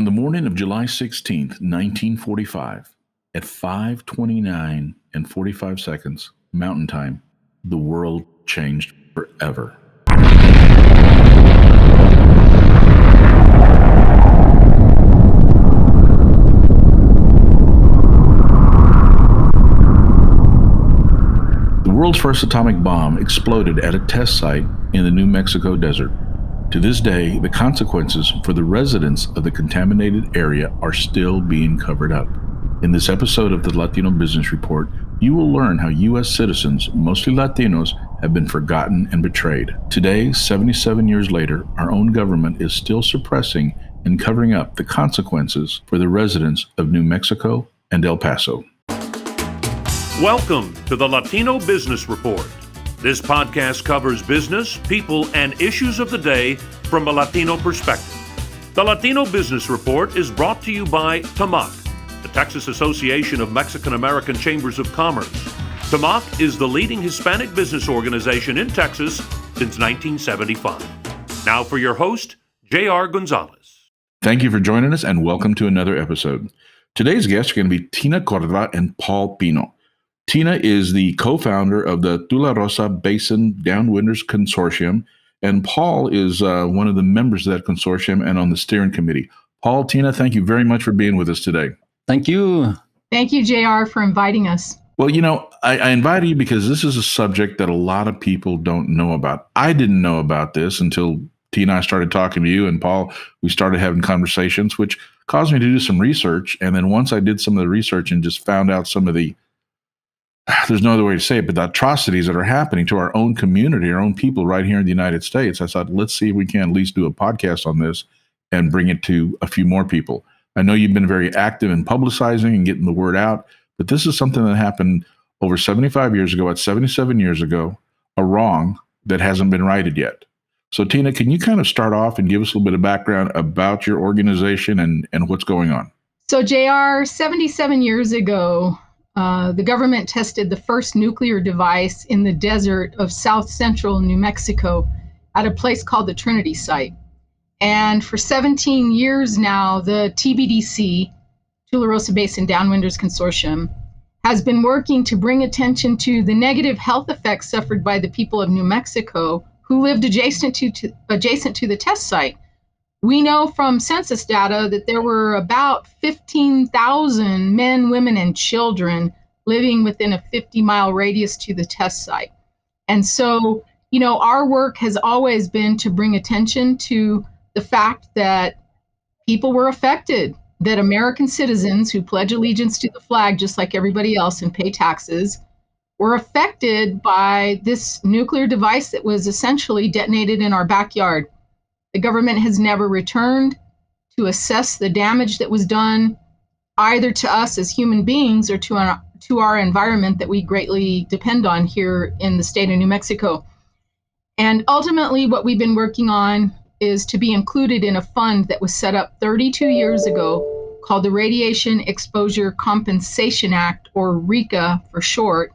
On the morning of July 16th, 1945, at 5:29 and 45 seconds Mountain Time, the world changed forever. The world's first atomic bomb exploded at a test site in the New Mexico desert. To this day, the consequences for the residents of the contaminated area are still being covered up. In this episode of the Latino Business Report, you will learn how U.S. citizens, mostly Latinos, have been forgotten and betrayed. Today, 77 years later, our own government is still suppressing and covering up the consequences for the residents of New Mexico and El Paso. Welcome to the Latino Business Report. This podcast covers business, people, and issues of the day from a Latino perspective. The Latino Business Report is brought to you by TAMAC, the Texas Association of Mexican American Chambers of Commerce. TAMAC is the leading Hispanic business organization in Texas since 1975. Now for your host, J.R. Gonzalez. Thank you for joining us and welcome to another episode. Today's guests are going to be Tina Cordova and Paul Pino. Tina is the co-founder of the Tula Rosa Basin Downwinders Consortium, and Paul is one of the members of that consortium and on the steering committee. Paul, Tina, thank you very much for being with us today. Thank you. Thank you, JR, for inviting us. Well, I invited you because this is a subject that a lot of people don't know about. I didn't know about this until Tina and I started talking to you, and Paul, we started having conversations, which caused me to do some research. And then once I did some of the research and just found out some of there's no other way to say it, but the atrocities that are happening to our own community, our own people right here in the United States, I thought, let's see if we can at least do a podcast on this and bring it to a few more people. I know you've been very active in publicizing and getting the word out, but this is something that happened over 75 years ago, 77 years ago, a wrong that hasn't been righted yet. So Tina, can you kind of start off and give us a little bit of background about your organization and what's going on? So JR, 77 years ago, the government tested the first nuclear device in the desert of south central New Mexico at a place called the Trinity site. And for 17 years now, the TBDC, Tula Rosa Basin Downwinders Consortium, has been working to bring attention to the negative health effects suffered by the people of New Mexico who lived adjacent to the test site. We know from census data that there were about 15,000 men, women, and children living within a 50-mile radius to the test site. And so, our work has always been to bring attention to the fact that people were affected, that American citizens who pledge allegiance to the flag, just like everybody else, and pay taxes, were affected by this nuclear device that was essentially detonated in our backyard. The government has never returned to assess the damage that was done either to us as human beings or to our environment that we greatly depend on here in the state of New Mexico. And ultimately, what we've been working on is to be included in a fund that was set up 32 years ago called the Radiation Exposure Compensation Act, or RECA for short,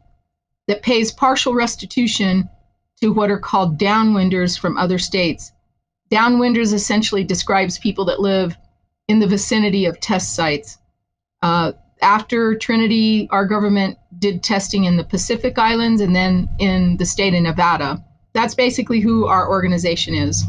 that pays partial restitution to what are called downwinders from other states. Downwinders essentially describes people that live in the vicinity of test sites. After Trinity, our government did testing in the Pacific Islands and then in the state of Nevada. That's basically who our organization is.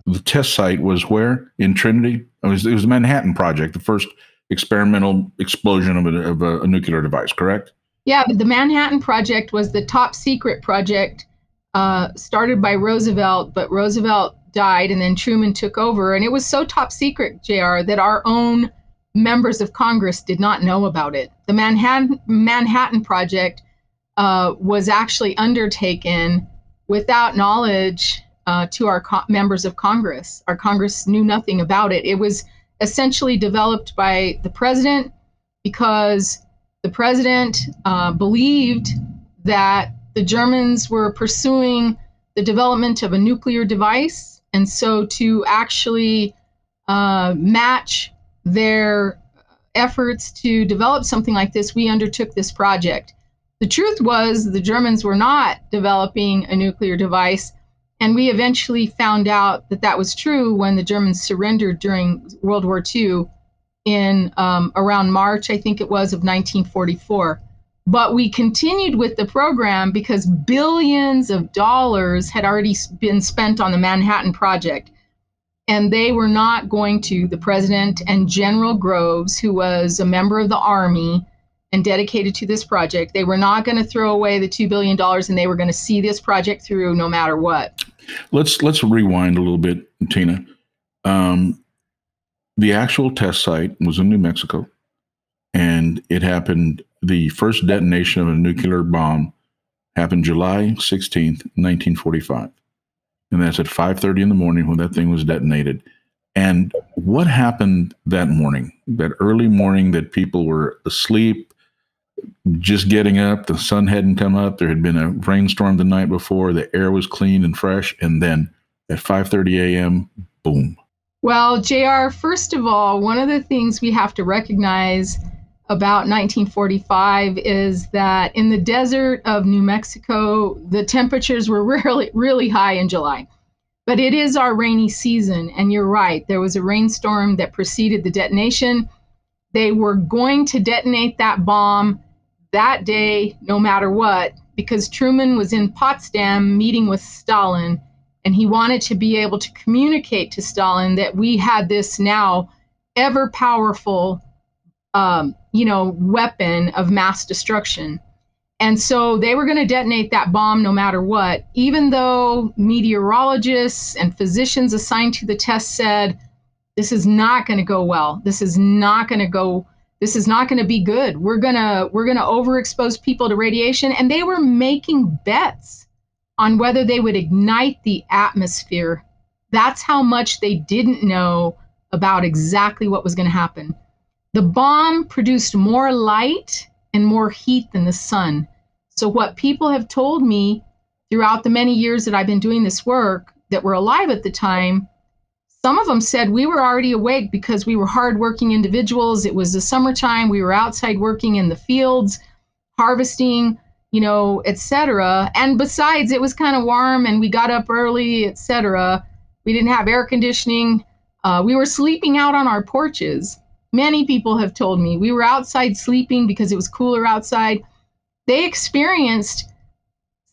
The test site was where? In Trinity? It was the Manhattan Project, the first experimental explosion of a nuclear device, correct? Yeah, but the Manhattan Project was the top secret project started by Roosevelt, but Roosevelt died and then Truman took over. And it was so top secret, JR, that our own members of Congress did not know about it. The Manhattan Project was actually undertaken without knowledge to our members of Congress. Our Congress knew nothing about it. It was essentially developed by the president because the president believed that the Germans were pursuing the development of a nuclear device. And so to actually match their efforts to develop something like this, we undertook this project. The truth was the Germans were not developing a nuclear device. And we eventually found out that that was true when the Germans surrendered during World War II in around March, I think it was, of 1944. But we continued with the program because billions of dollars had already been spent on the Manhattan Project. And they were not going to, the president and General Groves, who was a member of the Army and dedicated to this project, they were not going to throw away the $2 billion, and they were going to see this project through no matter what. Let's rewind a little bit, Tina. The actual test site was in New Mexico, and it happened, the first detonation of a nuclear bomb happened July 16th, 1945. And that's at 5:30 in the morning when that thing was detonated. And what happened that morning, that early morning that people were asleep, just getting up, the sun hadn't come up, there had been a rainstorm the night before, the air was clean and fresh, and then at 5:30 a.m., boom. Well, JR, first of all, one of the things we have to recognize about 1945 is that in the desert of New Mexico, the temperatures were really, really high in July. But it is our rainy season, and you're right. There was a rainstorm that preceded the detonation. They were going to detonate that bomb that day, no matter what, because Truman was in Potsdam meeting with Stalin, and he wanted to be able to communicate to Stalin that we had this now ever powerful weapon of mass destruction. And so they were going to detonate that bomb no matter what, even though meteorologists and physicians assigned to the test said, this is not going to go well. This is not going to be good. We're going to overexpose people to radiation. And they were making bets on whether they would ignite the atmosphere. That's how much they didn't know about exactly what was going to happen. The bomb produced more light and more heat than the sun. So what people have told me throughout the many years that I've been doing this work that were alive at the time, some of them said we were already awake because we were hardworking individuals. It was the summertime. We were outside working in the fields, harvesting, etc. And besides, it was kind of warm and we got up early, etc. We didn't have air conditioning. We were sleeping out on our porches. Many people have told me we were outside sleeping because it was cooler outside. They experienced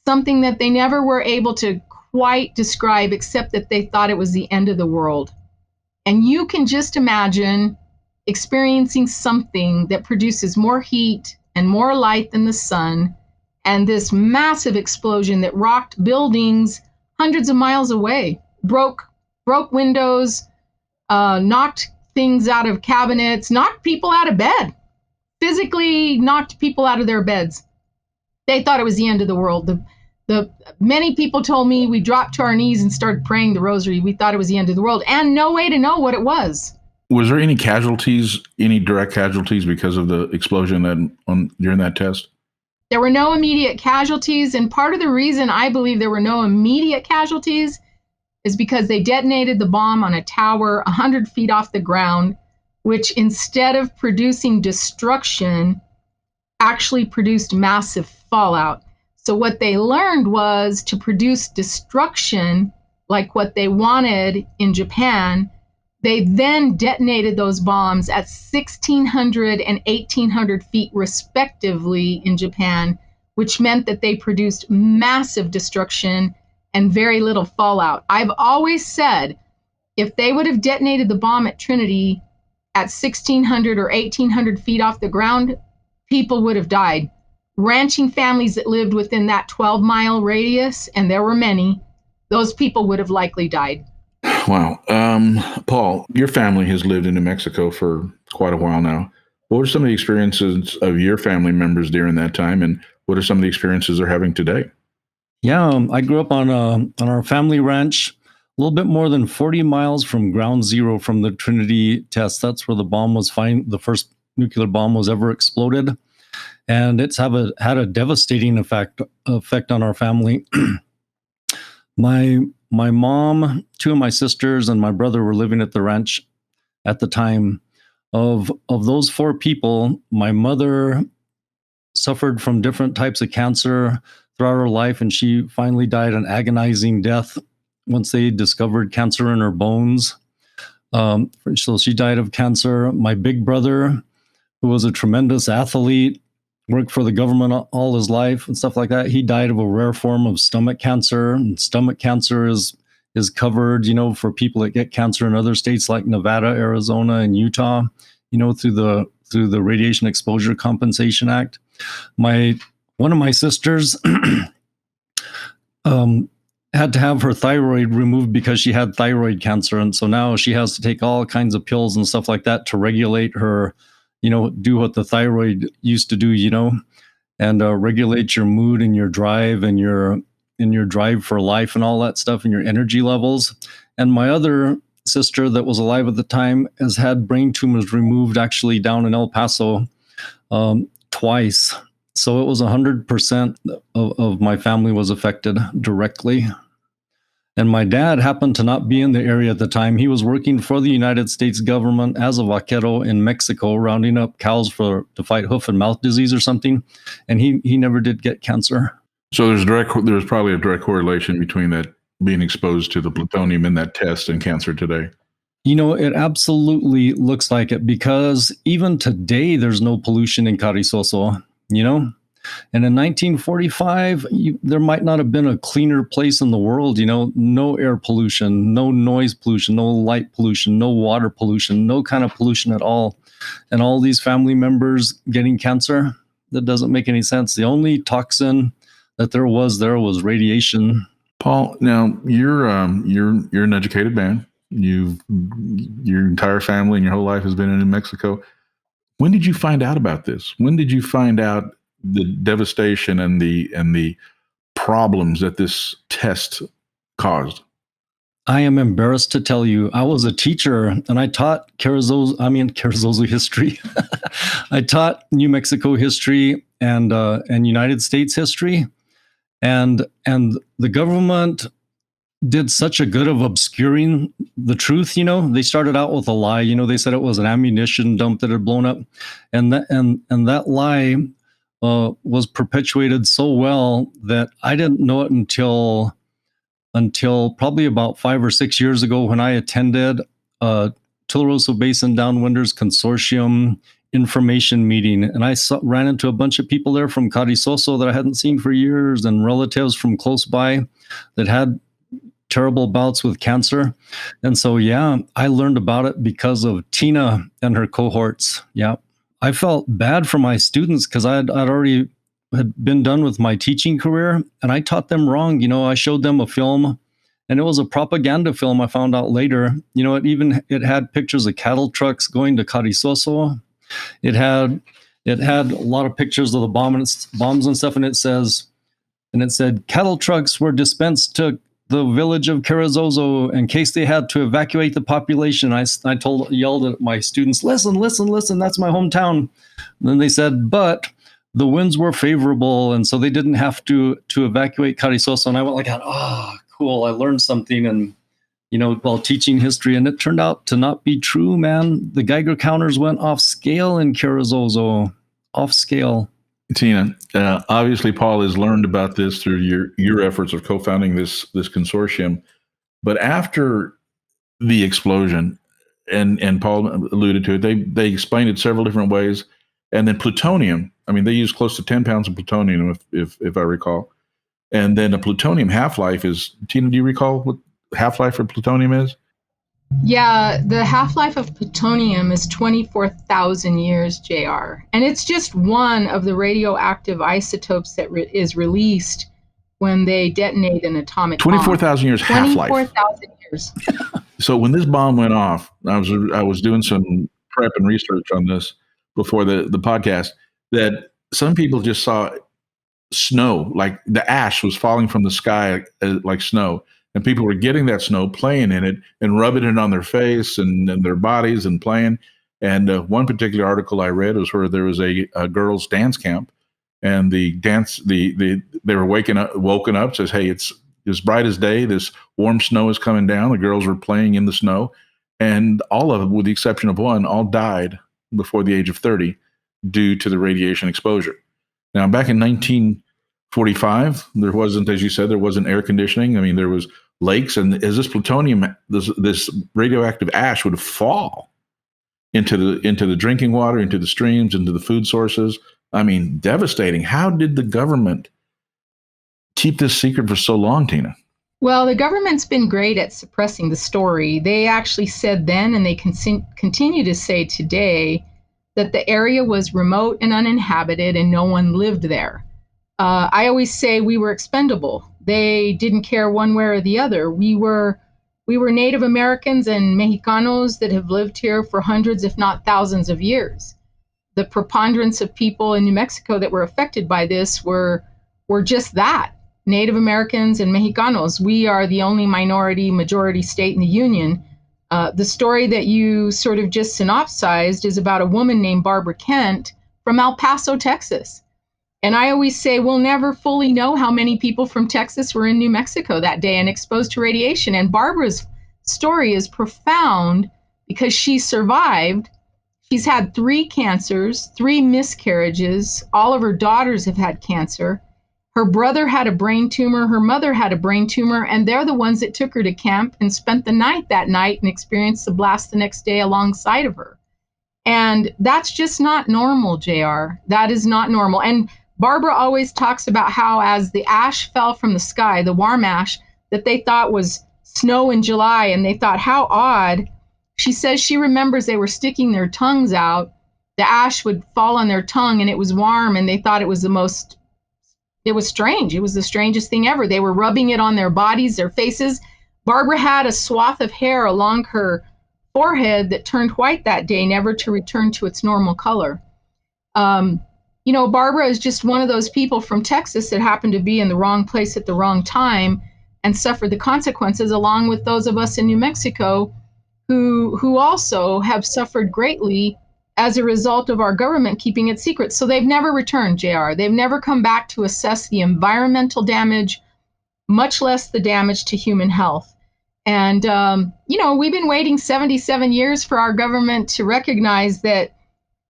something that they never were able to quite describe, except that they thought it was the end of the world. And you can just imagine experiencing something that produces more heat and more light than the sun, and this massive explosion that rocked buildings hundreds of miles away, broke windows, knocked things out of cabinets, knocked people out of bed, physically knocked people out of their beds. They thought it was the end of the world. Many people told me we dropped to our knees and started praying the rosary. We thought it was the end of the world, and no way to know what it was. Was there any casualties, any direct casualties because of the explosion during that test? There were no immediate casualties, and part of the reason I believe there were no immediate casualties is because they detonated the bomb on a tower 100 feet off the ground, which instead of producing destruction, actually produced massive fallout. So what they learned was to produce destruction, like what they wanted in Japan. They then detonated those bombs at 1,600 and 1,800 feet respectively in Japan, which meant that they produced massive destruction and very little fallout. I've always said, if they would have detonated the bomb at Trinity at 1,600 or 1,800 feet off the ground, people would have died. Ranching families that lived within that 12-mile radius, and there were many, those people would have likely died. Wow. Paul, your family has lived in New Mexico for quite a while now. What were some of the experiences of your family members during that time, and what are some of the experiences they're having today? Yeah, I grew up on our family ranch, a little bit more than 40 miles from ground zero from the Trinity test. That's where the bomb was the first nuclear bomb was ever exploded. And it's had a devastating effect on our family. My mom, two of my sisters, and my brother were living at the ranch at the time. Of those four people, my mother suffered from different types of cancer throughout her life, and she finally died an agonizing death once they discovered cancer in her bones. So she died of cancer. My big brother, who was a tremendous athlete, worked for the government all his life and stuff like that. He died of a rare form of stomach cancer. And stomach cancer is covered, for people that get cancer in other states like Nevada, Arizona, and Utah, through the Radiation Exposure Compensation Act. One of my sisters had to have her thyroid removed because she had thyroid cancer, and so now she has to take all kinds of pills and stuff like that to regulate her, do what the thyroid used to do, and regulate your mood and your drive and your drive for life and all that stuff and your energy levels. And my other sister that was alive at the time has had brain tumors removed actually down in El Paso twice. So it was 100% of my family was affected directly. And my dad happened to not be in the area at the time. He was working for the United States government as a vaquero in Mexico, rounding up cows to fight hoof and mouth disease or something. And he never did get cancer. So there's probably a direct correlation between that being exposed to the plutonium in that test and cancer today. It absolutely looks like it, because even today there's no pollution in Carizoso, And in 1945, there might not have been a cleaner place in the world, no air pollution, no noise pollution, no light pollution, no water pollution, no kind of pollution at all. And all these family members getting cancer, that doesn't make any sense. The only toxin that there was radiation. Paul, now you're an educated man. Your entire family and your whole life has been in New Mexico. When did you find out about this? When did you find out the devastation and the problems that this test caused? I am embarrassed to tell you, I was a teacher and I taught Carizoso history. I taught New Mexico history and United States history, and the government did such a good of obscuring the truth. They started out with a lie. They said it was an ammunition dump that had blown up, and that lie was perpetuated so well that I didn't know it until probably about 5 or 6 years ago, when I attended a Tularosa Basin Downwinders Consortium information meeting, and I ran into a bunch of people there from Carizoso that I hadn't seen for years, and relatives from close by that had terrible bouts with cancer. And so, I learned about it because of Tina and her cohorts. Yeah. I felt bad for my students because I'd already had been done with my teaching career, and I taught them wrong. I showed them a film, and it was a propaganda film. I found out later, it had pictures of cattle trucks going to Carizoso. It had a lot of pictures of the bombs and stuff. And it said cattle trucks were dispensed to the village of Carizoso in case they had to evacuate the population. I yelled at my students, listen, that's my hometown. And then they said, but the winds were favorable, and so they didn't have to evacuate Carizoso. And I went like, cool, I learned something, and while teaching history, and it turned out to not be true, man. The Geiger counters went off scale in Carizoso, off scale. Tina, obviously Paul has learned about this through your efforts of co-founding this consortium. But after the explosion, and Paul alluded to it, they explained it several different ways. And then plutonium, they used close to 10 pounds of plutonium, if I recall. And then the plutonium half-life is, Tina, do you recall what half-life for plutonium is? Yeah, the half-life of plutonium is 24,000 years, JR. And it's just one of the radioactive isotopes that is released when they detonate an atomic bomb. 24,000 years half-life. 24,000 years. So when this bomb went off, I was doing some prep and research on this before the podcast, that some people just saw snow, like the ash was falling from the sky like snow. And people were getting that snow, playing in it, and rubbing it on their face and their bodies and playing. And one particular article I read was where there was a girls' dance camp, and they were woken up, says, hey, it's as bright as day. This warm snow is coming down. The girls were playing in the snow, and all of them, with the exception of one, all died before the age of 30 due to the radiation exposure. Now, back in 1945, there wasn't, as you said, there wasn't air conditioning. There was lakes, and as this plutonium, this radioactive ash would fall into the drinking water, into the streams, into the food sources. I mean, devastating. How did the government keep this secret for so long, Tina? Well, the government's been great at suppressing the story. They actually said then, and they continue to say today, that the area was remote and uninhabited and no one lived there. I always say we were expendable. They didn't care one way or the other. We were Native Americans and Mexicanos that have lived here for hundreds, if not thousands of years. The preponderance of people in New Mexico that were affected by this were just that, Native Americans and Mexicanos. We are the only majority state in the Union. The story that you sort of just synopsized is about a woman named Barbara Kent from El Paso, Texas. And I always say we'll never fully know how many people from Texas were in New Mexico that day and exposed to radiation. And Barbara's story is profound because she survived. She's had 3 cancers, 3 miscarriages. All of her daughters have had cancer. Her brother had a brain tumor. Her mother had a brain tumor. And they're the ones that took her to camp and spent the night that night and experienced the blast the next day alongside of her. And that's just not normal, JR. That is not normal. And Barbara always talks about how as the ash fell from the sky, the warm ash that they thought was snow in July, and they thought, how odd. She says she remembers they were sticking their tongues out. The ash would fall on their tongue and it was warm, and they thought it was strange. It was the strangest thing ever. They were rubbing it on their bodies, their faces. Barbara had a swath of hair along her forehead that turned white that day, never to return to its normal color. Barbara is just one of those people from Texas that happened to be in the wrong place at the wrong time and suffered the consequences, along with those of us in New Mexico who also have suffered greatly as a result of our government keeping it secret. So they've never returned, JR. They've never come back to assess the environmental damage, much less the damage to human health. And, we've been waiting 77 years for our government to recognize that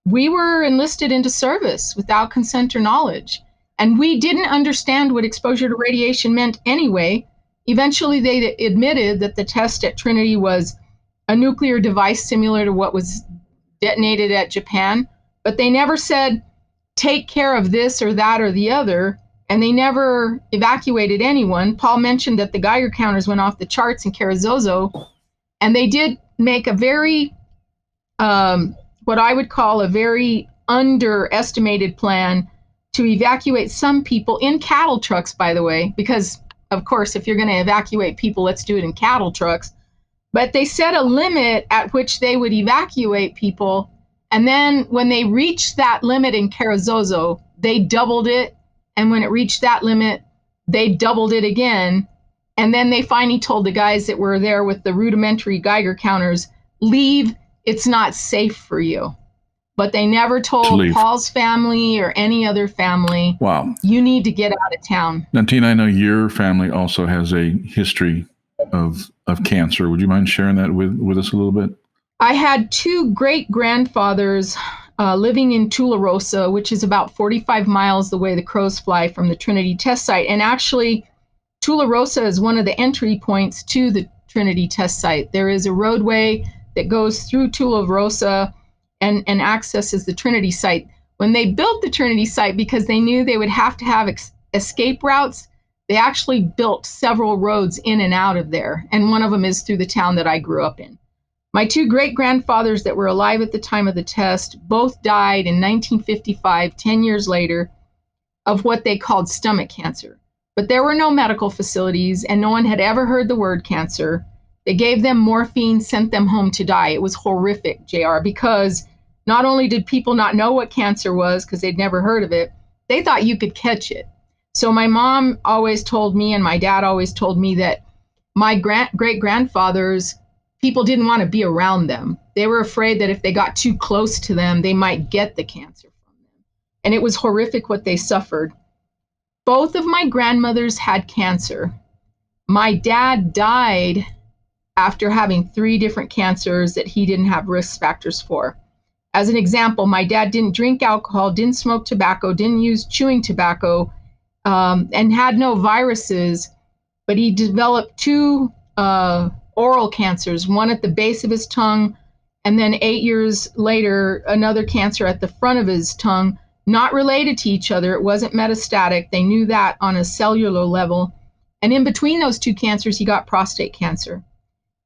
we were enlisted into service without consent or knowledge. And we didn't understand what exposure to radiation meant anyway. Eventually, they admitted that the test at Trinity was a nuclear device similar to what was detonated at Japan. But they never said, take care of this or that or the other. And they never evacuated anyone. Paul mentioned that the Geiger counters went off the charts in Carrizozo. And they did make a very what I would call a very underestimated plan to evacuate some people in cattle trucks, by the way, because, of course, if you're going to evacuate people, let's do it in cattle trucks. But they set a limit at which they would evacuate people. And then when they reached that limit in Carrizozo, they doubled it. And when it reached that limit, they doubled it again. And then they finally told the guys that were there with the rudimentary Geiger counters, leave. It's not safe for you. But they never told Paul's family or any other family, wow, you need to get out of town. Now, Tina, I know your family also has a history of cancer. Would you mind sharing that with us a little bit? I had 2 great-grandfathers living in Tularosa, which is about 45 miles the way the crows fly from the Trinity test site. And actually, Tularosa is one of the entry points to the Trinity test site. There is a roadway that goes through Tularosa and accesses the Trinity site. When they built the Trinity site, because they knew they would have to have escape routes, they actually built several roads in and out of there. And one of them is through the town that I grew up in. My 2 great-grandfathers that were alive at the time of the test both died in 1955, 10 years later, of what they called stomach cancer. But there were no medical facilities, and no one had ever heard the word cancer. They gave them morphine, sent them home to die. It was horrific, JR, because not only did people not know what cancer was because they'd never heard of it, they thought you could catch it. So my mom always told me, and my dad always told me, that my great-grandfathers, people didn't want to be around them. They were afraid that if they got too close to them, they might get the cancer from them. And it was horrific what they suffered. Both of my grandmothers had cancer. My dad died after having 3 different cancers that he didn't have risk factors for. As an example, my dad didn't drink alcohol, didn't smoke tobacco, didn't use chewing tobacco, and had no viruses. but he developed two oral cancers, one at the base of his tongue, and then 8 years later, another cancer at the front of his tongue, not related to each other. It wasn't metastatic. They knew that on a cellular level. And in between those two cancers, he got prostate cancer.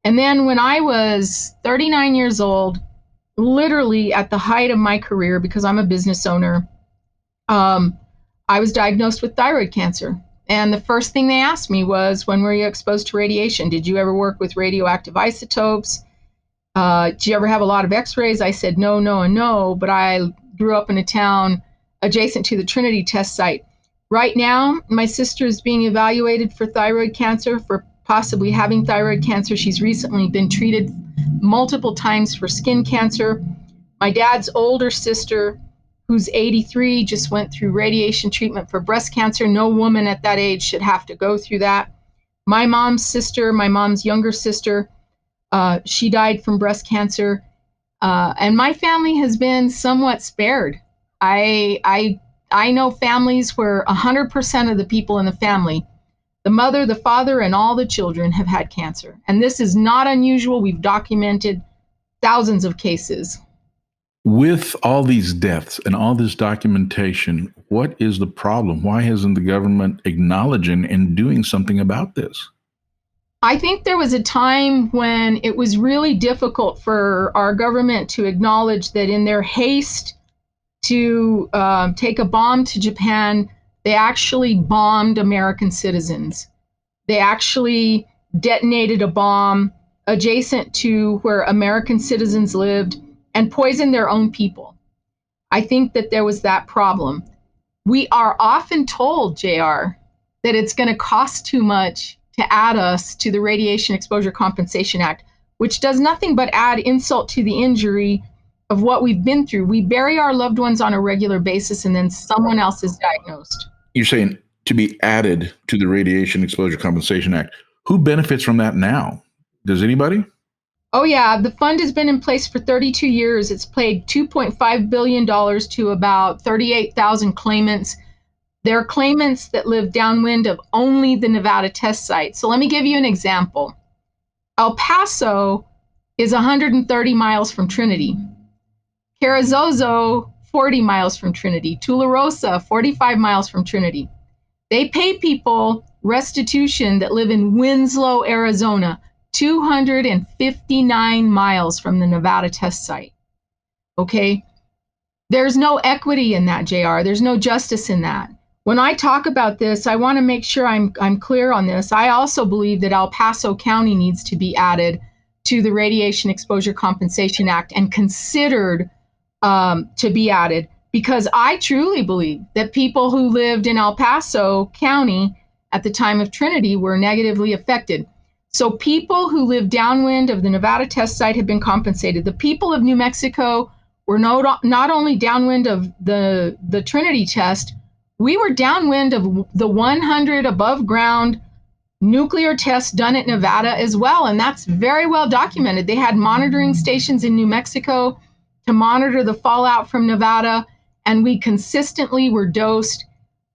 And then when I was 39 years old, literally at the height of my career, because I'm a business owner, I was diagnosed with thyroid cancer. And the first thing they asked me was, when were you exposed to radiation? Did you ever work with radioactive isotopes? Did you ever have a lot of x-rays? I said no, no, and no, but I grew up in a town adjacent to the Trinity test site. Right now, my sister is being evaluated for thyroid cancer, for possibly having thyroid cancer. She's recently been treated multiple times for skin cancer. My dad's older sister, who's 83, just went through radiation treatment for breast cancer. No woman at that age should have to go through that. My mom's sister, my mom's younger sister, she died from breast cancer. And my family has been somewhat spared. I know families where 100% of the people in the family, the mother, the father, and all the children have had cancer. And this is not unusual. We've documented thousands of cases. With all these deaths and all this documentation, what is the problem? Why isn't the government acknowledging and doing something about this? I think there was a time when it was really difficult for our government to acknowledge that in their haste to take a bomb to Japan, they actually bombed American citizens. They actually detonated a bomb adjacent to where American citizens lived and poisoned their own people. I think that there was that problem. We are often told, JR, that it's going to cost too much to add us to the Radiation Exposure Compensation Act, which does nothing but add insult to the injury of what we've been through. We bury our loved ones on a regular basis, and then someone else is diagnosed. You're saying to be added to the Radiation Exposure Compensation Act. Who benefits from that now? Does anybody? Oh, yeah. The fund has been in place for 32 years. It's paid $2.5 billion to about 38,000 claimants. They're claimants that live downwind of only the Nevada test site. So let me give you an example. El Paso is 130 miles from Trinity. Carrizozo, 40 miles from Trinity. Tularosa, 45 miles from Trinity. They pay people restitution that live in Winslow, Arizona, 259 miles from the Nevada test site. Okay? There's no equity in that, JR. There's no justice in that. When I talk about this, I want to make sure I'm clear on this. I also believe that El Paso County needs to be added to the Radiation Exposure Compensation Act and considered to be added, because I truly believe that people who lived in El Paso County at the time of Trinity were negatively affected. So people who live downwind of the Nevada test site have been compensated. The people of New Mexico were not only downwind of the Trinity test, we were downwind of the 100 above ground nuclear tests done at Nevada as well. And that's very well documented. They had monitoring stations in New Mexico to monitor the fallout from Nevada, and we consistently were dosed.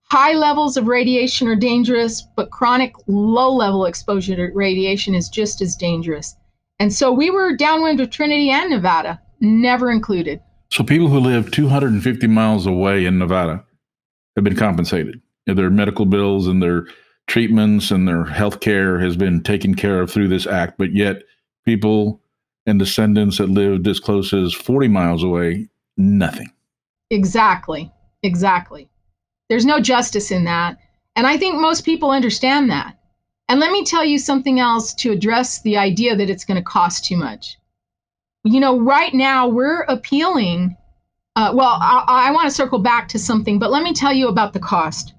High levels of radiation are dangerous, but chronic low-level exposure to radiation is just as dangerous. And so we were downwind of Trinity and Nevada, never included. So people who live 250 miles away in Nevada have been compensated. Their medical bills and their treatments and their health care has been taken care of through this act, but yet people and descendants that lived as close as 40 miles away, nothing. Exactly. There's no justice in that. And I think most people understand that. And let me tell you something else to address the idea that it's going to cost too much. You know, right now we're appealing. I want to circle back to something, but let me tell you about the cost.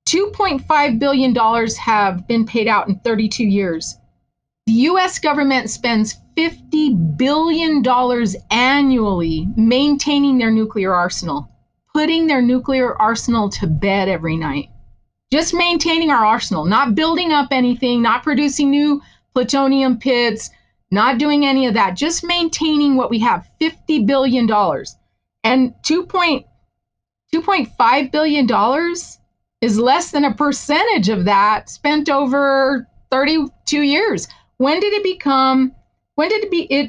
$2.5 billion have been paid out in 32 years. The U.S. government spends $50 billion annually maintaining their nuclear arsenal, putting their nuclear arsenal to bed every night. Just maintaining our arsenal, not building up anything, not producing new plutonium pits, not doing any of that, just maintaining what we have, $50 billion. And $2.5 billion is less than a percentage of that spent over 32 years. When did it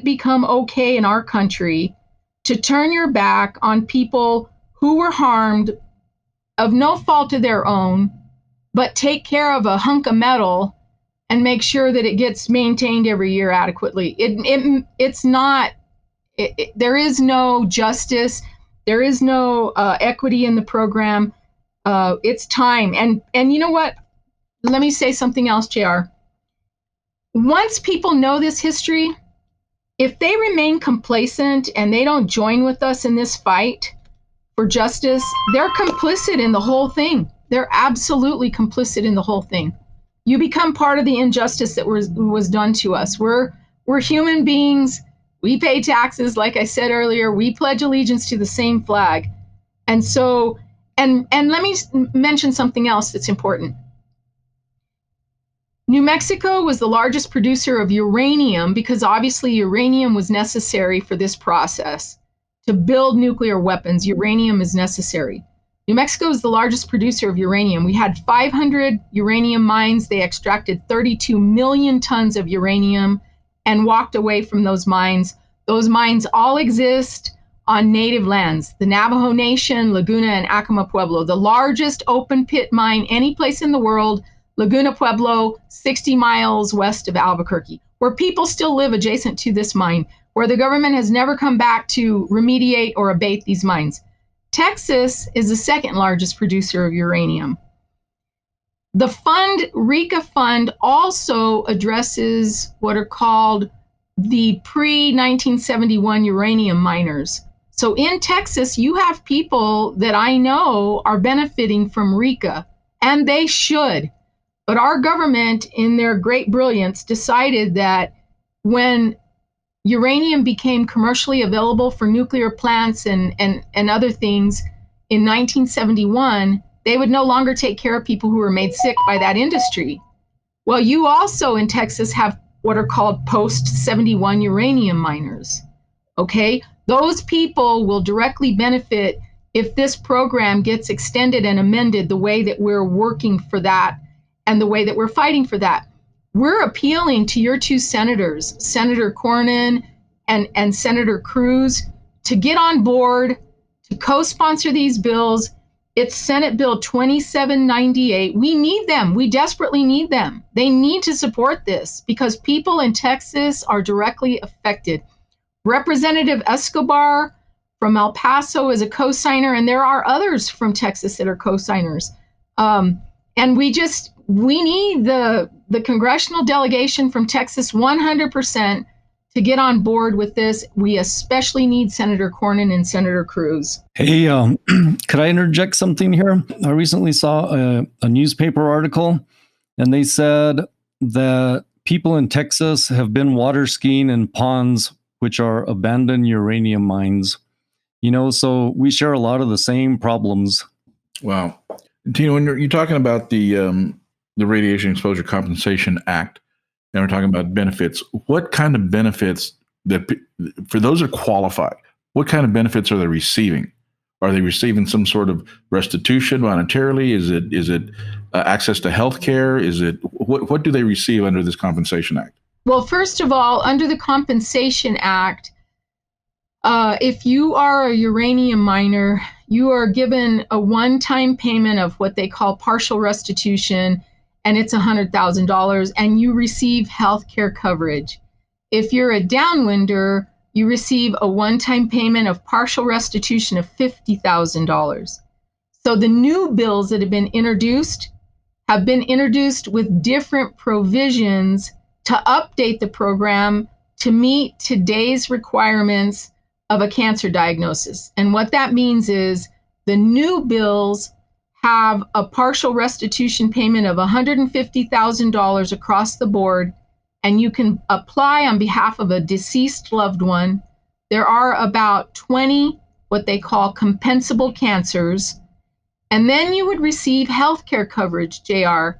become okay in our country to turn your back on people who were harmed of no fault of their own, but take care of a hunk of metal and make sure that it gets maintained every year adequately? It's not, there is no justice. There is no equity in the program. It's time. And you know what? Let me say something else, JR. Once people know this history, if they remain complacent and they don't join with us in this fight for justice, they're complicit in the whole thing. They're absolutely complicit in the whole thing. You become part of the injustice that was done to us. We're human beings. We pay taxes, like I said earlier. We pledge allegiance to the same flag. And so, and let me mention something else that's important. New Mexico was the largest producer of uranium because obviously uranium was necessary for this process. To build nuclear weapons, uranium is necessary. New Mexico is the largest producer of uranium. We had 500 uranium mines. They extracted 32 million tons of uranium and walked away from those mines. Those mines all exist on native lands, the Navajo Nation, Laguna, and Acoma Pueblo. The largest open pit mine any place in the world, Laguna Pueblo, 60 miles west of Albuquerque, where people still live adjacent to this mine, where the government has never come back to remediate or abate these mines. Texas is the second largest producer of uranium. The fund, RECA fund, also addresses what are called the pre-1971 uranium miners. So in Texas, you have people that I know are benefiting from RECA, and they should. But our government, in their great brilliance, decided that when uranium became commercially available for nuclear plants and other things in 1971, they would no longer take care of people who were made sick by that industry. Well, you also in Texas have what are called post-71 uranium miners, okay? Those people will directly benefit if this program gets extended and amended the way that we're working for that and the way that we're fighting for that. We're appealing to your two senators, Senator Cornyn and Senator Cruz, to get on board, to co-sponsor these bills. It's Senate Bill 2798. We need them. We desperately need them. They need to support this because people in Texas are directly affected. Representative Escobar from El Paso is a co-signer, and there are others from Texas that are co-signers. And we need the congressional delegation from Texas 100% to get on board with this. We especially need Senator Cornyn and Senator Cruz. Hey, could I interject something here? I recently saw a newspaper article, and they said that people in Texas have been water skiing in ponds which are abandoned uranium mines. You know, so we share a lot of the same problems. Wow. Tina, when you're talking about the Radiation Exposure Compensation Act, and we're talking about benefits, what kind of benefits for those that qualify, what kind of benefits are they receiving? Are they receiving some sort of restitution monetarily? Is it access to health care? What do they receive under this Compensation Act? Well, first of all, under the Compensation Act, if you are a uranium miner, you are given a one-time payment of what they call partial restitution, and it's $100,000, and you receive health care coverage. If you're a downwinder, you receive a one-time payment of partial restitution of $50,000. So the new bills that have been introduced with different provisions to update the program to meet today's requirements of a cancer diagnosis. And what that means is the new bills have a partial restitution payment of $150,000 across the board, and you can apply on behalf of a deceased loved one. There are about 20 what they call compensable cancers, and then you would receive health care coverage, JR.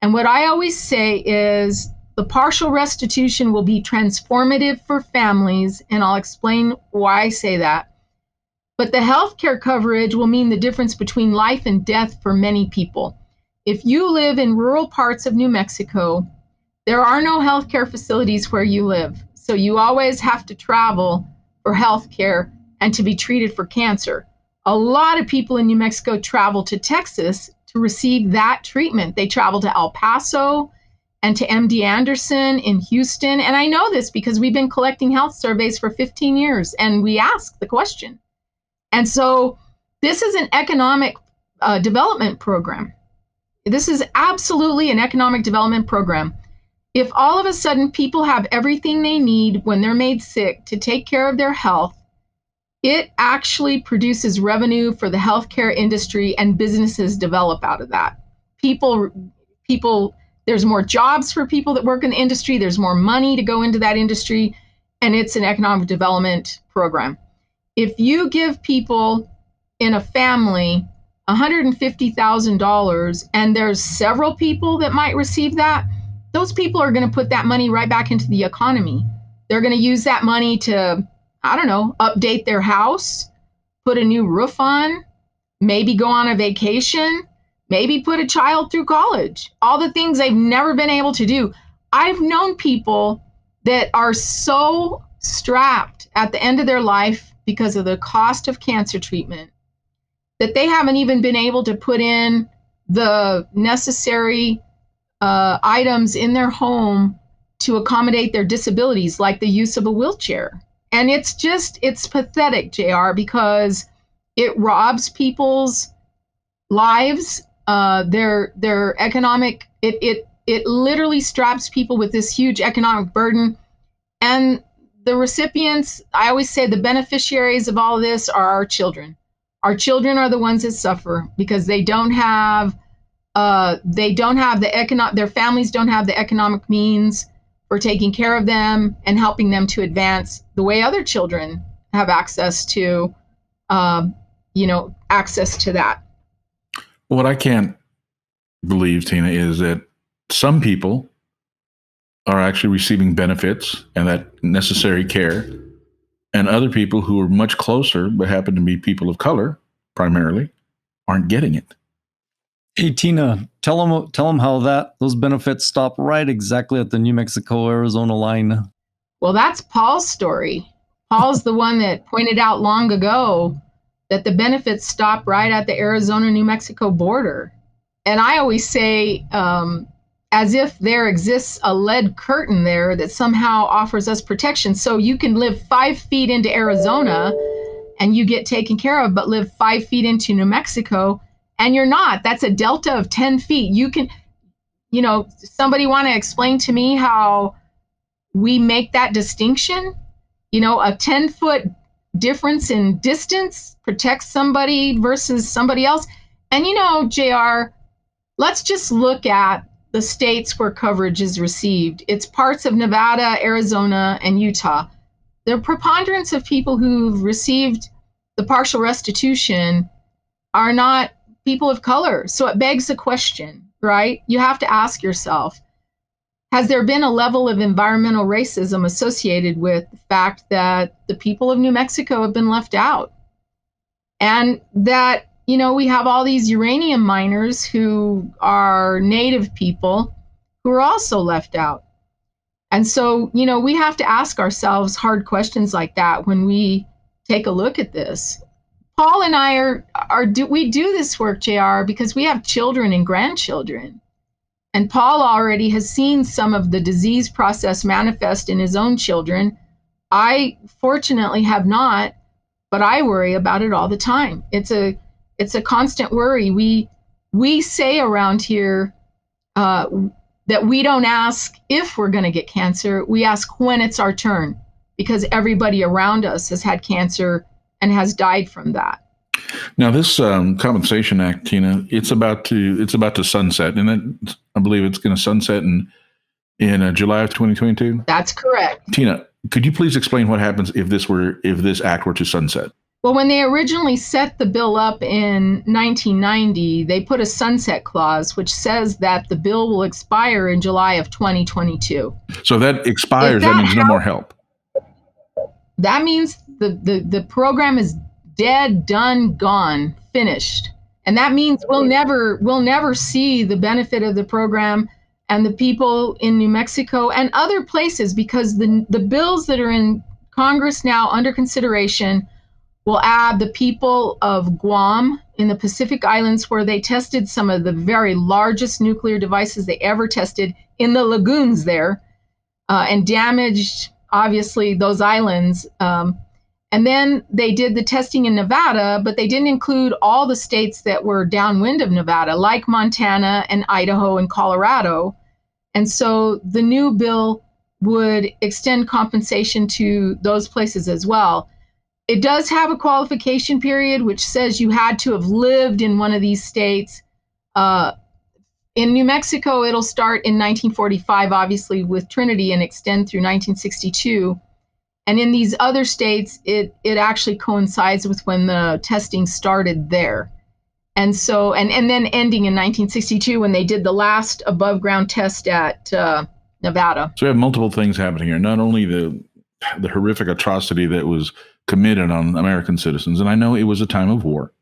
And what I always say is the partial restitution will be transformative for families, and I'll explain why I say that. But the health care coverage will mean the difference between life and death for many people. If you live in rural parts of New Mexico, there are no healthcare facilities where you live. So you always have to travel for healthcare and to be treated for cancer. A lot of people in New Mexico travel to Texas to receive that treatment. They travel to El Paso and to MD Anderson in Houston. And I know this because we've been collecting health surveys for 15 years and we ask the question. And so this is an economic development program. This is absolutely an economic development program. If all of a sudden people have everything they need when they're made sick to take care of their health, it actually produces revenue for the healthcare industry and businesses develop out of that. People, there's more jobs for people that work in the industry. There's more money to go into that industry, and it's an economic development program. If you give people in a family $150,000 and there's several people that might receive that, those people are going to put that money right back into the economy. They're going to use that money to, I don't know, update their house, put a new roof on, maybe go on a vacation, maybe put a child through college, all the things they've never been able to do. I've known people that are so strapped at the end of their life because of the cost of cancer treatment that they haven't even been able to put in the necessary items in their home to accommodate their disabilities, like the use of a wheelchair. And it's pathetic, JR, because it robs people's lives, their economic, it literally straps people with this huge economic burden. And the recipients, I always say the beneficiaries of all of this are our children. Our children are the ones that suffer because they don't have their families don't have the economic means for taking care of them and helping them to advance the way other children have access to, access to that. What I can't believe, Tina, is that some people are actually receiving benefits and that necessary care, and other people who are much closer, but happen to be people of color primarily, aren't getting it. Hey, Tina, tell them how those benefits stop right exactly at the New Mexico-Arizona line. Well, that's Paul's story. Paul's the one that pointed out long ago that the benefits stop right at the Arizona-New Mexico border. And I always say, as if there exists a lead curtain there that somehow offers us protection. So you can live 5 feet into Arizona and you get taken care of, but live 5 feet into New Mexico and you're not. That's a delta of 10 feet. You can, somebody want to explain to me how we make that distinction? A 10-foot difference in distance protects somebody versus somebody else. And, JR, let's just look at the states where coverage is received. It's parts of Nevada, Arizona, and Utah. The preponderance of people who've received the partial restitution are not people of color. So it begs the question, right? You have to ask yourself, has there been a level of environmental racism associated with the fact that the people of New Mexico have been left out? And that, we have all these uranium miners who are native people who are also left out. And so, we have to ask ourselves hard questions like that when we take a look at this. Paul and I we do this work, JR, because we have children and grandchildren. And Paul already has seen some of the disease process manifest in his own children. I fortunately have not, but I worry about it all the time. It's a constant worry. We say around here that we don't ask if we're going to get cancer. We ask when it's our turn, because everybody around us has had cancer and has died from that. Now, this Compensation Act, Tina, it's about to sunset, and I believe it's going to sunset in July of 2022. That's correct. Tina, could you please explain what happens if this act were to sunset? Well, when they originally set the bill up in 1990, they put a sunset clause which says that the bill will expire in July of 2022. So that expires, that means no more help. That means the program is dead, done, gone, finished. And that means we'll never see the benefit of the program and the people in New Mexico and other places, because the bills that are in Congress now under consideration will add the people of Guam in the Pacific Islands, where they tested some of the very largest nuclear devices they ever tested in the lagoons there, and damaged, obviously, those islands. And then they did the testing in Nevada, but they didn't include all the states that were downwind of Nevada, like Montana and Idaho and Colorado. And so the new bill would extend compensation to those places as well. It does have a qualification period, which says you had to have lived in one of these states. In New Mexico, it'll start in 1945, obviously, with Trinity, and extend through 1962. And in these other states, it actually coincides with when the testing started there. And so, and then ending in 1962 when they did the last above ground test at Nevada. So we have multiple things happening here. Not only the horrific atrocity that was committed on American citizens, and I know it was a time of war,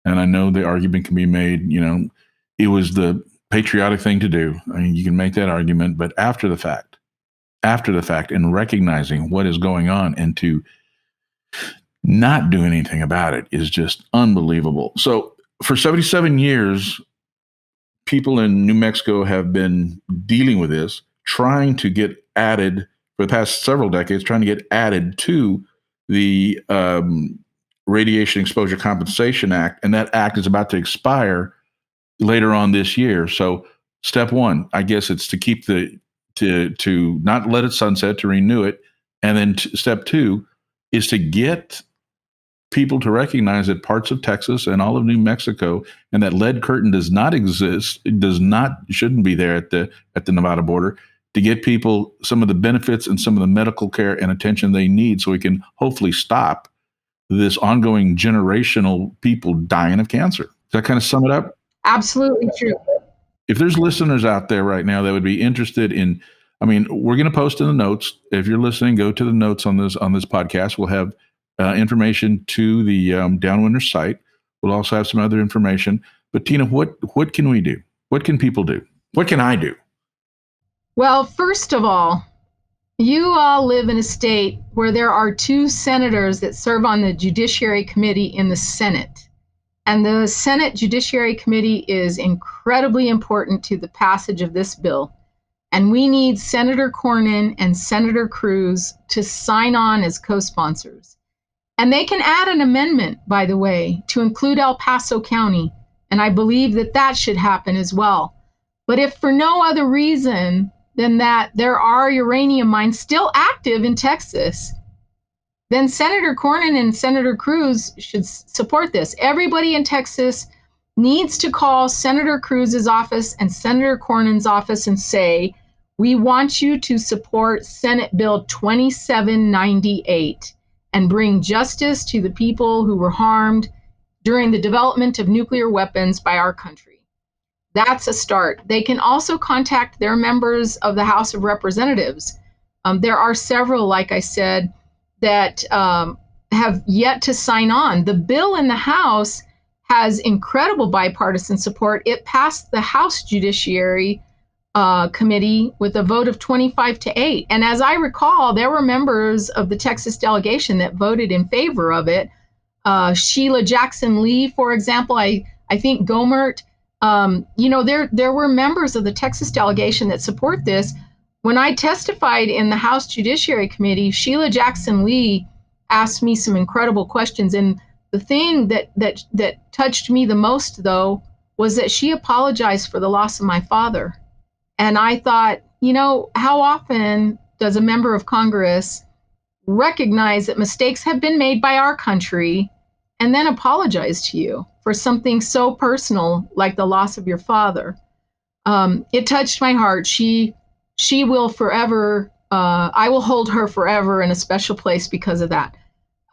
and I know the argument can be made, it was the patriotic thing to do. I mean, you can make that argument, but after the fact, and recognizing what is going on and to not do anything about it is just unbelievable. So for 77 years, people in New Mexico have been dealing with this, trying to get added for the past several decades, trying to get added to the Radiation Exposure Compensation Act, and that act is about to expire later on this year. So step one, I guess, it's to keep to not let it sunset, to renew it, and then step two is to get people to recognize that parts of Texas and all of New Mexico, and that lead curtain does not exist, shouldn't be there at the Nevada border, to get people some of the benefits and some of the medical care and attention they need, so we can hopefully stop this ongoing generational people dying of cancer. Does that kind of sum it up? Absolutely true. If there's listeners out there right now that would be interested in, we're going to post in the notes. If you're listening, go to the notes on this podcast. We'll have information to the Downwinder site. We'll also have some other information. But Tina, what can we do? What can people do? What can I do? Well, first of all, you all live in a state where there are 2 senators that serve on the Judiciary Committee in the Senate. And the Senate Judiciary Committee is incredibly important to the passage of this bill. And we need Senator Cornyn and Senator Cruz to sign on as co-sponsors. And they can add an amendment, by the way, to include El Paso County. And I believe that should happen as well. But if for no other reason than that there are uranium mines still active in Texas, then Senator Cornyn and Senator Cruz should support this. Everybody in Texas needs to call Senator Cruz's office and Senator Cornyn's office and say, we want you to support Senate Bill 2798 and bring justice to the people who were harmed during the development of nuclear weapons by our country. That's a start. They can also contact their members of the House of Representatives. There are several, like I said, that have yet to sign on. The bill in the House has incredible bipartisan support. It passed the House Judiciary Committee with a vote of 25-8. And as I recall, there were members of the Texas delegation that voted in favor of it. Sheila Jackson Lee, for example, I think Gomert, there were members of the Texas delegation that support this. When I testified in the House Judiciary Committee, Sheila Jackson Lee asked me some incredible questions. And the thing that touched me the most, though, was that she apologized for the loss of my father. And I thought, how often does a member of Congress recognize that mistakes have been made by our country and then apologize to you for something so personal like the loss of your father? It touched my heart. She will forever, I will hold her forever in a special place because of that.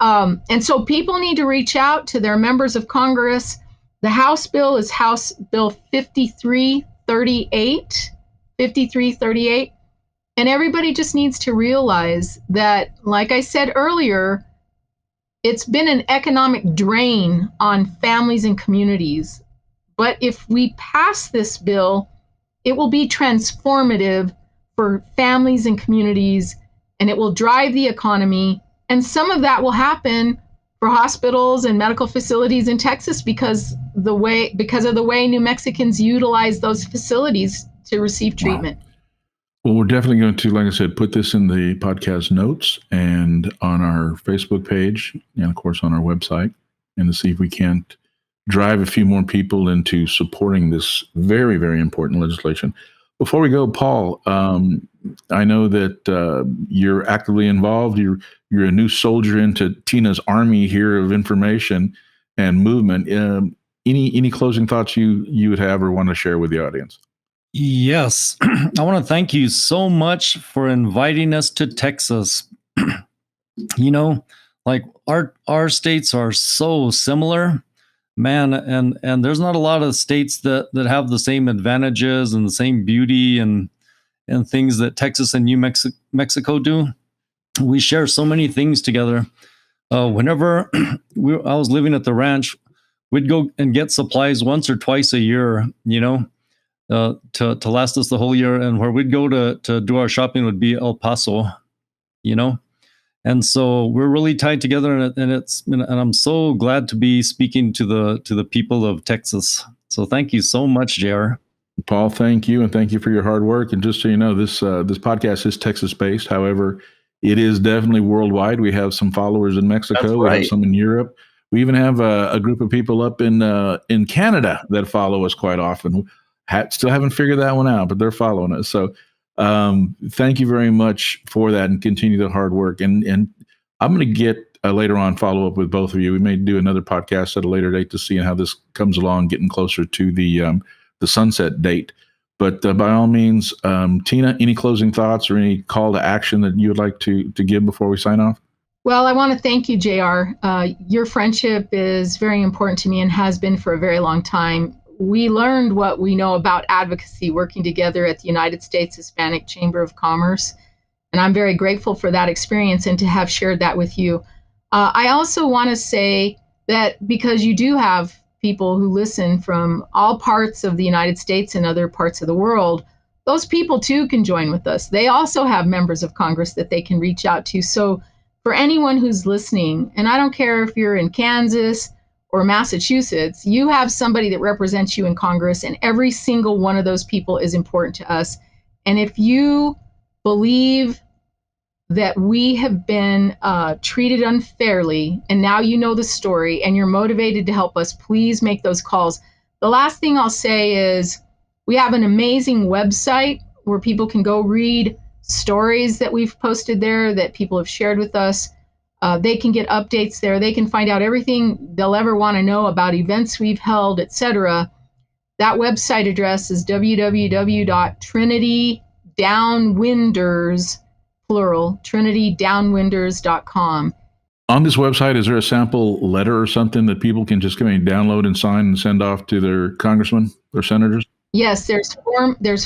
And so people need to reach out to their members of Congress. The House bill is House Bill 5338. And everybody just needs to realize that, like I said earlier, it's been an economic drain on families and communities. But if we pass this bill, it will be transformative for families and communities, and it will drive the economy. And some of that will happen for hospitals and medical facilities in Texas because of the way New Mexicans utilize those facilities to receive treatment. Wow. Well, we're definitely going to, like I said, put this in the podcast notes and on our Facebook page and, of course, on our website, and to see if we can't drive a few more people into supporting this very, very important legislation. Before we go, Paul, I know that you're actively involved. You're a new soldier into Tina's army here of information and movement. Any closing thoughts you would have or want to share with the audience? Yes. I want to thank you so much for inviting us to Texas. Like our states are so similar, man, and there's not a lot of states that have the same advantages and the same beauty and things that Texas and New Mexico do. We share so many things together. Whenever I was living at the ranch, we'd go and get supplies once or twice a year, to last us the whole year. And where we'd go to do our shopping would be El Paso, And so we're really tied together, and I'm so glad to be speaking to the people of Texas. So thank you so much, JR. Paul, thank you, and thank you for your hard work. And just so you know, this podcast is Texas-based. However, it is definitely worldwide. We have some followers in Mexico. That's We right. have some in Europe. We even have a group of people up in Canada that follow us quite often. Still haven't figured that one out, but they're following us. So thank you very much for that, and continue the hard work. And I'm going to get later on follow up with both of you. We may do another podcast at a later date to see how this comes along, getting closer to the sunset date. But by all means, Tina, any closing thoughts or any call to action that you would like to give before we sign off? Well, I want to thank you, JR. Your friendship is very important to me and has been for a very long time. We learned what we know about advocacy working together at the United States Hispanic Chamber of Commerce, and I'm very grateful for that experience and to have shared that with you. I also want to say that because you do have people who listen from all parts of the United States and other parts of the world, those people too can join with us. They also have members of Congress that they can reach out to. So for anyone who's listening, and I don't care if you're in Kansas or Massachusetts, you have somebody that represents you in Congress, and every single one of those people is important to us. And if you believe that we have been treated unfairly, and now you know the story and you're motivated to help us, please make those calls. The last thing I'll say is we have an amazing website where people can go read stories that we've posted there that people have shared with us. They can get updates there. They can find out everything they'll ever want to know about events we've held, etc. That website address is www.trinitydownwinders, plural, trinitydownwinders.com. On this website, is there a sample letter or something that people can just come in and download and sign and send off to their congressmen or senators? Yes, there's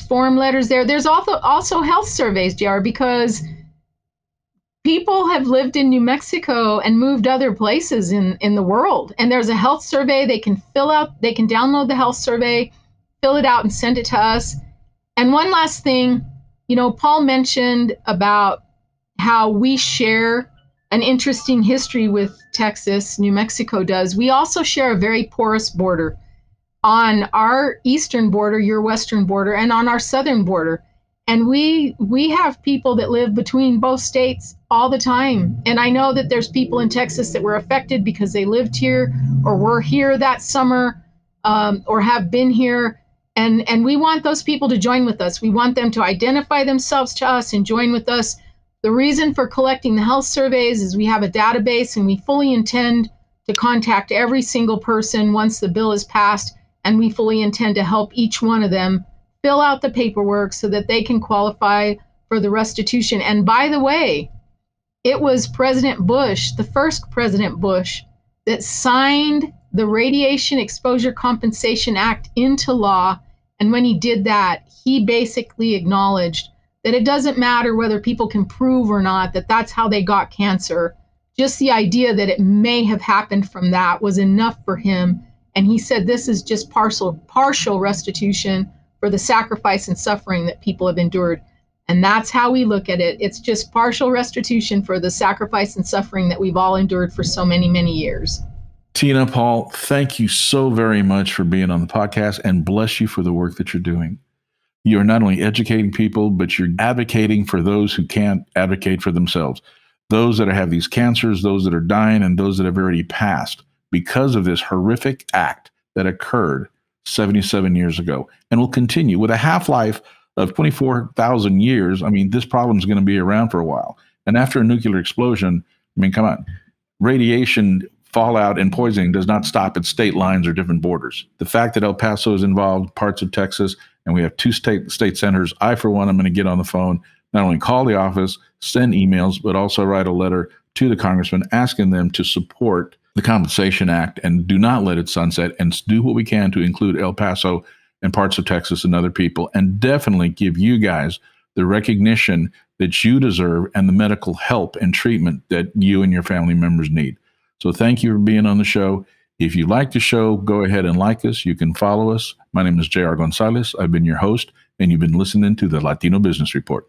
form letters there. There's also health surveys, JR, because people have lived in New Mexico and moved other places in the world. And there's a health survey they can fill out. They can download the health survey, fill it out, and send it to us. And one last thing, Paul mentioned about how we share an interesting history with Texas. New Mexico does. We also share a very porous border. On our eastern border, your western border, and on our southern border. And we have people that live between both states all the time. And I know that there's people in Texas that were affected because they lived here or were here that summer or have been here. And we want those people to join with us. We want them to identify themselves to us and join with us. The reason for collecting the health surveys is we have a database, and we fully intend to contact every single person once the bill is passed. And we fully intend to help each one of them fill out the paperwork so that they can qualify for the restitution. And by the way, it was President Bush, the first President Bush, that signed the Radiation Exposure Compensation Act into law. And when he did that, he basically acknowledged that it doesn't matter whether people can prove or not that that's how they got cancer. Just the idea that it may have happened from that was enough for him. And he said this is just partial restitution for the sacrifice and suffering that people have endured. And that's how we look at it. It's just partial restitution for the sacrifice and suffering that we've all endured for so many, many years. Tina, Paul, thank you so very much for being on the podcast, and bless you for the work that you're doing. You're not only educating people, but you're advocating for those who can't advocate for themselves. Those that have these cancers, those that are dying, and those that have already passed because of this horrific act that occurred 77 years ago and will continue with a half-life of 24,000 years. I mean, this problem is going to be around for a while. And after a nuclear explosion, I mean, come on, radiation, fallout, and poisoning does not stop at state lines or different borders. The fact that El Paso is involved, parts of Texas, and we have two state senators, I, for one, I'm going to get on the phone, not only call the office, send emails, but also write a letter to the congressman asking them to support the Compensation Act and do not let it sunset, and do what we can to include El Paso and parts of Texas and other people, and definitely give you guys the recognition that you deserve and the medical help and treatment that you and your family members need. So thank you for being on the show. If you like the show, go ahead and like us. You can follow us. My name is J.R. Gonzalez. I've been your host, and you've been listening to the Latino Business Report.